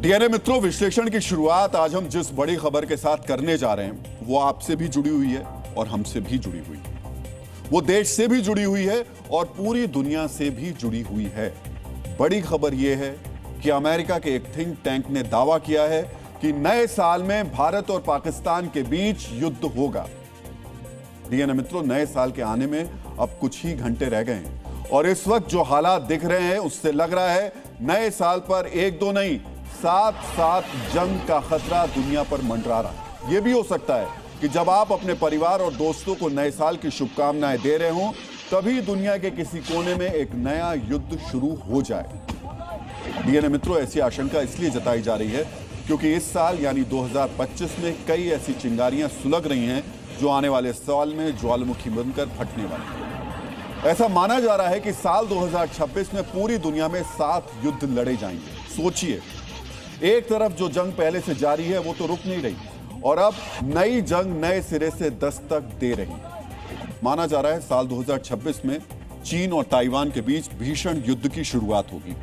DNA मित्रों, विश्लेषण की शुरुआत आज हम जिस बड़ी खबर के साथ करने जा रहे हैं वो आपसे भी जुड़ी हुई है और हमसे भी जुड़ी हुई है। वो देश से भी जुड़ी हुई है और पूरी दुनिया से भी जुड़ी हुई है। बड़ी खबर यह है कि अमेरिका के एक थिंक टैंक ने दावा किया है कि नए साल में भारत और पाकिस्तान के बीच युद्ध होगा। डीएनए मित्रों, नए साल के आने में अब कुछ ही घंटे रह गए हैं और इस वक्त जो हालात दिख रहे हैं उससे लग रहा है नए साल पर एक दो नहीं 7 जंग का खतरा दुनिया पर मंडरा रहा है। यह भी हो सकता है कि जब आप अपने परिवार और दोस्तों को नए साल की शुभकामनाएं दे रहे हों तभी दुनिया के किसी कोने में एक नया युद्ध शुरू हो जाए। डीएनए मित्रों, ऐसी आशंका इसलिए जताई जा रही है क्योंकि इस साल यानी 2025 में कई ऐसी चिंगारियां सुलग रही हैं जो आने वाले साल में ज्वालामुखी बनकर फटने वाली है। ऐसा माना जा रहा है कि साल 2026 में पूरी दुनिया में 7 युद्ध लड़े जाएंगे। सोचिए, एक तरफ जो जंग पहले से जारी है वो तो रुक नहीं रही और अब नई जंग नए सिरे से दस्तक दे रही है। माना जा रहा है साल 2026 में चीन और ताइवान के बीच भीषण युद्ध की शुरुआत होगी।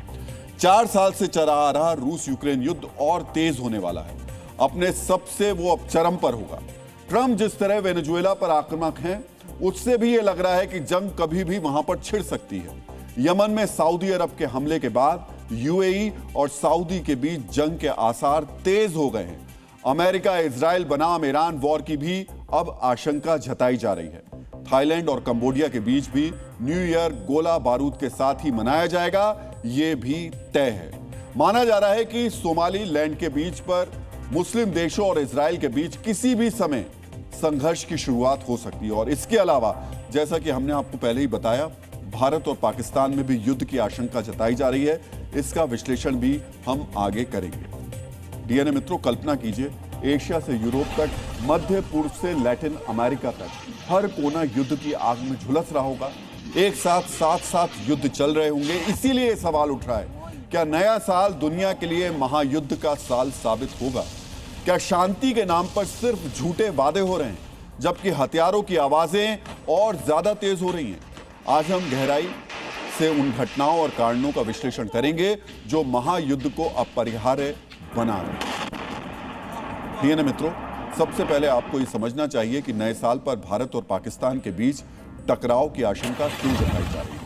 4 साल से चला आ रहा रूस यूक्रेन युद्ध और तेज होने वाला है। अपने सबसे वो अब चरम पर होगा। ट्रंप जिस तरह वेनेजुएला पर आक्रामक हैं, उससे भी ये लग रहा है कि जंग कभी भी वहां पर छिड़ सकती है। यमन में सऊदी अरब के हमले के बाद यूएई और सऊदी के बीच जंग के आसार तेज हो गए हैं। अमेरिका इजराइल बनाम ईरान वॉर की भी अब आशंका जताई जा रही है। थाईलैंड और कंबोडिया के बीच भी न्यू ईयर गोला बारूद के साथ ही मनाया जाएगा, ये भी तय है। माना जा रहा है कि सोमाली लैंड के बीच पर मुस्लिम देशों और इजराइल के बीच किसी भी समय संघर्ष की शुरुआत हो सकती है। और इसके अलावा जैसा कि हमने आपको पहले ही बताया, भारत और पाकिस्तान में भी युद्ध की आशंका जताई जा रही है। इसका विश्लेषण भी हम आगे करेंगे। डीएनए मित्रों, कल्पना कीजिए, एशिया से यूरोप तक, मध्य पूर्व से लैटिन अमेरिका तक हर कोना युद्ध की आग में झुलस रहा होगा। एक साथ 7 युद्ध चल रहे होंगे। इसीलिए यह सवाल उठ रहा है, क्या नया साल दुनिया के लिए महायुद्ध का साल साबित होगा? क्या शांति के नाम पर सिर्फ झूठे वादे हो रहे हैं जबकि हथियारों की आवाजें और ज्यादा तेज हो रही हैं? आज हम गहराई से उन घटनाओं और कारणों का विश्लेषण करेंगे जो महायुद्ध को अपरिहार्य बना रहे हैं। डीएनए मित्रों, सबसे पहले आपको यह समझना चाहिए कि नए साल पर भारत और पाकिस्तान के बीच टकराव की आशंका क्यों जताई जा रही है।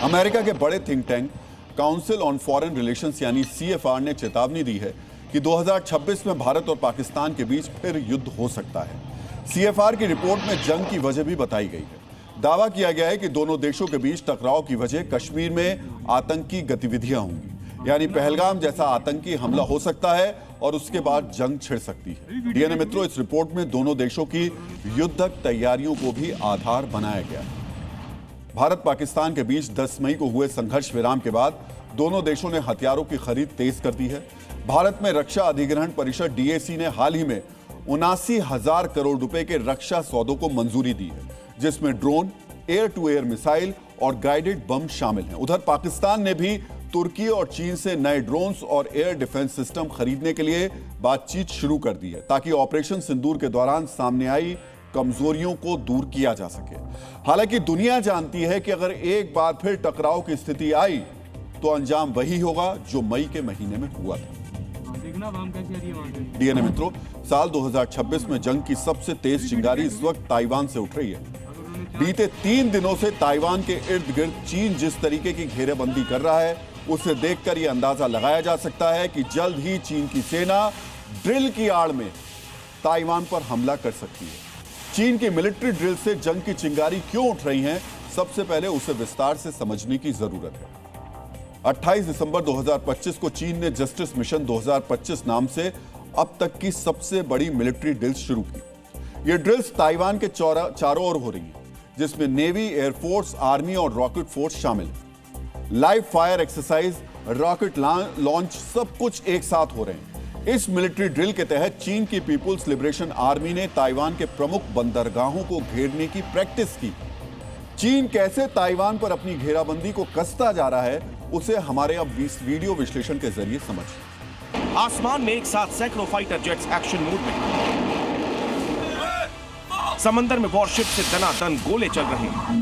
अमेरिका के बड़े think tank council on foreign relations यानी CFR ने चेतावनी दी है कि 2026 में भारत और पाकिस्तान के बीच फिर युद्ध हो सकता है। CFR की रिपोर्ट में जंग की वजह भी बताई गई है। दावा किया गया है कि दोनों देशों के बीच टकराव की वजह कश्मीर में आतंकी गतिविधियां होंगी, यानी पहलगाम जैसा आतंकी हमला हो सकता है और उसके बाद जंग छिड़ सकती है। डीएनए मित्रों, इस रिपोर्ट में दोनों देशों की युद्धक तैयारियों को भी आधार बनाया गया है। भारत पाकिस्तान के बीच 10 मई को हुए संघर्ष विराम के बाद दोनों देशों ने हथियारों की खरीद तेज कर दी है। भारत में रक्षा अधिग्रहण परिषद DAC ने हाल ही में 79,000 करोड़ रुपए के रक्षा सौदों को मंजूरी दी है, जिसमें drone, air to air missile और गाइडेड बम शामिल हैं। उधर पाकिस्तान ने भी तुर्की और चीन से नए ड्रोन्स और एयर डिफेंस सिस्टम खरीदने के लिए बातचीत शुरू कर दी है ताकि ऑपरेशन सिंदूर के दौरान सामने आई कमजोरियों को दूर किया जा सके। हालांकि दुनिया जानती है कि अगर एक बार फिर टकराव की स्थिति आई तो अंजाम वही होगा जो मई के महीने में हुआ था। डीएनए मित्रों, साल 2026 में जंग की सबसे तेज चिंगारी इस वक्त ताइवान से उठ रही है। बीते 3 दिनों से ताइवान के इर्द गिर्द चीन जिस तरीके की घेरेबंदी कर रहा है, उसे देखकर यह अंदाजा लगाया जा सकता है कि जल्द ही चीन की सेना ड्रिल की आड़ में ताइवान पर हमला कर सकती है। चीन की मिलिट्री ड्रिल से जंग की चिंगारी क्यों उठ रही है, सबसे पहले उसे विस्तार से समझने की जरूरत है। 28 दिसंबर 2025 को चीन ने जस्टिस मिशन 2025 नाम से अब तक की सबसे बड़ी मिलिट्री ड्रिल्स शुरू की। ये ड्रिल्स ताइवान के चारों ओर हो रही हैं, जिसमें नेवी, एयरफोर्स, आर्मी और रॉकेट फोर्स शामिल है। Live fire exercise, rocket launch, सब कुछ एक साथ हो रहे हैं। इस मिलिट्री ड्रिल के तहत चीन की पीपुल्स लिबरेशन आर्मी ने ताइवान के प्रमुख बंदरगाहों को घेरने की प्रैक्टिस की। चीन कैसे ताइवान पर अपनी घेराबंदी को कसता जा रहा है, उसे हमारे अब वीडियो विश्लेषण के जरिए समझिए। आसमान में एक साथ सैकड़ों फाइटर जेट्स एक्शन मोड में, समंदर में वॉरशिप से दनादन गोले चल रहे हैं।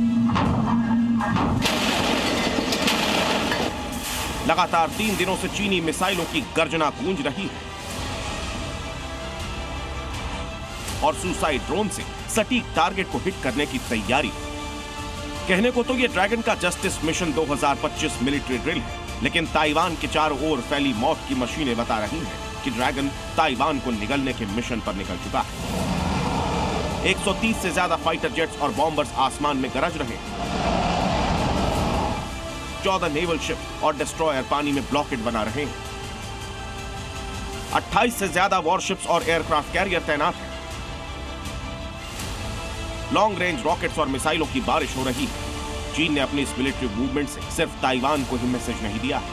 लगातार 3 दिनों से चीनी मिसाइलों की गर्जना गूंज रही है और सुसाइड ड्रोन से सटीक टारगेट को हिट करने की तैयारी। कहने को तो ये ड्रैगन का जस्टिस मिशन 2025 मिलिट्री ड्रिल है, लेकिन ताइवान के चारों ओर फैली मौत की मशीनें बता रही हैं कि ड्रैगन ताइवान को निगलने के मिशन पर निकल चुका है। 130 से ज्यादा फाइटर जेट्स और बॉम्बर्स आसमान में गरज रहे हैं। 14 नेवल शिप और डिस्ट्रॉयर पानी में ब्लॉकेट बना रहे हैं। 28 से ज्यादा वॉरशिप्स और एयरक्राफ्ट कैरियर तैनात हैं। लॉन्ग रेंज रॉकेट्स और मिसाइलों की बारिश हो रही है। चीन ने अपनी इस मिलिट्री मूवमेंट से सिर्फ ताइवान को ही मैसेज नहीं दिया है,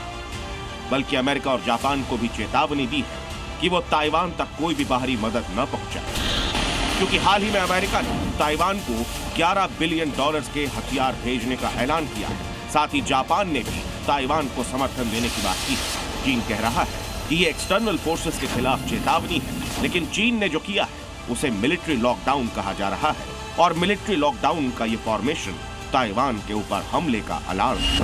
बल्कि अमेरिका और जापान को भी चेतावनी दी है कि वो ताइवान तक कोई भी बाहरी मदद न पहुंचाए, क्योंकि हाल ही में अमेरिका ने ताइवान को $11 बिलियन के हथियार भेजने का ऐलान किया है। साथ ही जापान ने भी ताइवान को समर्थन देने की बात की है। चीन कह रहा है कि ये एक्सटर्नल फोर्सेस के खिलाफ चेतावनी है, लेकिन चीन ने जो किया है उसे मिलिट्री लॉकडाउन कहा जा रहा है और मिलिट्री लॉकडाउन का ये फॉर्मेशन ताइवान के ऊपर हमले का अलार्म है।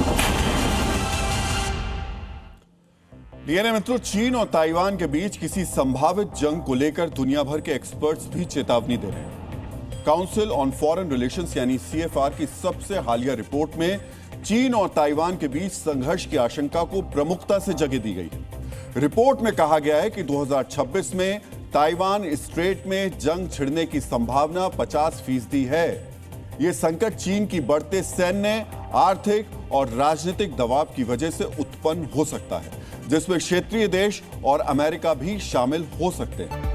डीएनए मित्रों, चीन और ताइवान के बीच किसी संभावित जंग को लेकर दुनिया भर के एक्सपर्ट्स भी चेतावनी दे रहे हैं। काउंसिल ऑन फॉरेन रिलेशंस यानी CFR की सबसे हालिया रिपोर्ट में चीन और ताइवान के बीच संघर्ष की आशंका को प्रमुखता से जगह दी गई है। रिपोर्ट में कहा गया है कि 2026 में ताइवान स्ट्रेट में जंग छिड़ने की संभावना 50% है। यह संकट चीन की बढ़ते सैन्य, आर्थिक और राजनीतिक दबाव की वजह से उत्पन्न हो सकता है, जिसमें क्षेत्रीय देश और अमेरिका भी शामिल हो सकते हैं।